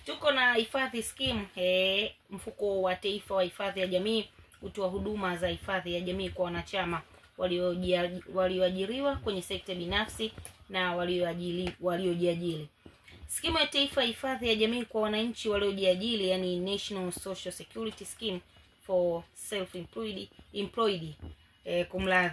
Tuko na hifadhi scheme, mfuko wa taifa wa hifadhi ya jamii hutoa huduma za hifadhi ya jamii kwa wanachama walioajiriwa kwenye sekta binafsi na waliojiajiri. Skimu ya taifa hifadhi ya jamii kwa wananchi waliojiajiri, yani National Social Security Scheme for Self-Employed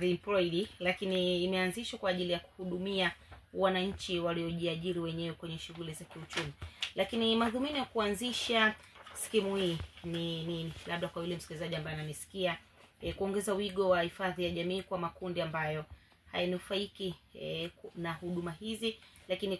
employed, lakini imeanzishwa kwa ajili ya kuhudumia wananchi waliojiajiri wenyewe kwenye shughuli za kiuchumi. Lakini madhumuni ya kuanzisha skimu hii ni labda kwa yule msikilizaji ambaye ananisikia, kuongeza wigo wa hifadhi ya jamii kwa makundi ambayo hainufaiki na huduma hizi, lakini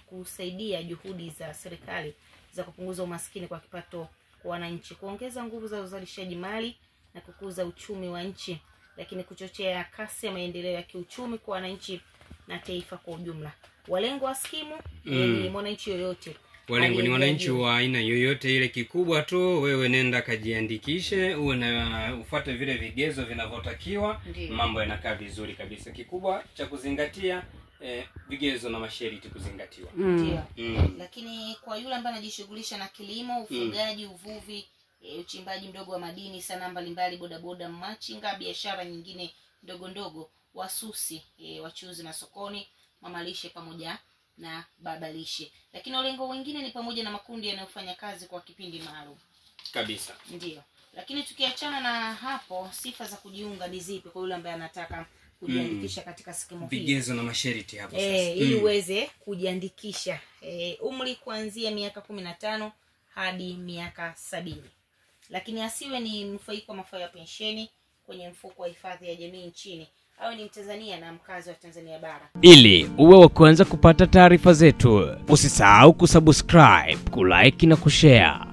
kusaidia juhudi za serikali za kupunguza umaskini kwa kipato kwa wananchi, kuongeza nguvu za uzalishaji mali na kukuza uchumi wa nchi, lakini kuchochea kasi ya maendeleo ya kiuchumi kwa wananchi na taifa kwa ujumla. Walengo wa skimu ni mwananchi yoyote. Walengo ni wananchi wa aina yoyote ile. Kikubwa tu wewe nenda kajiandikishe, uwe na ufuate vile vigezo vinavyotakiwa, mambo yanakaa vizuri kabisa. Kikubwa cha kuzingatia vigezo na masharti kuzingatiwa. Lakini kwa yule ambaye anajishughulisha na kilimo, ufugaji, uvuvi, uchimbaji mdogo wa madini, sanaa mbalimbali, bodaboda, machinga, biashara nyingine ndogo ndogo, wasusi, wachuuzi na sokoni, mamalishe pamoja na babalishe. Lakini lengo wengine ni pamoja na makundi yanayofanya kazi kwa kipindi maalum kabisa. Ndio. Lakini tukiachana na hapo, sifa za kujiunga ni zipi kwa yule ambaye anataka kujiandikisha katika skimu hii? Vigezo na masharti hapo sasa. Ili uweze kujiandikisha, umri kuanzia miaka 15 hadi miaka 70. Lakini asiwe ni mnufaika wa mafao ya pensheni kwenye mfuko wa hifadhi ya jamii nchini, awe ni Mtanzania na mkazi wa Tanzania bara. Ili uwe wa kwanza kupata taarifa zetu, usisahau kusubscribe, kulike na kushare.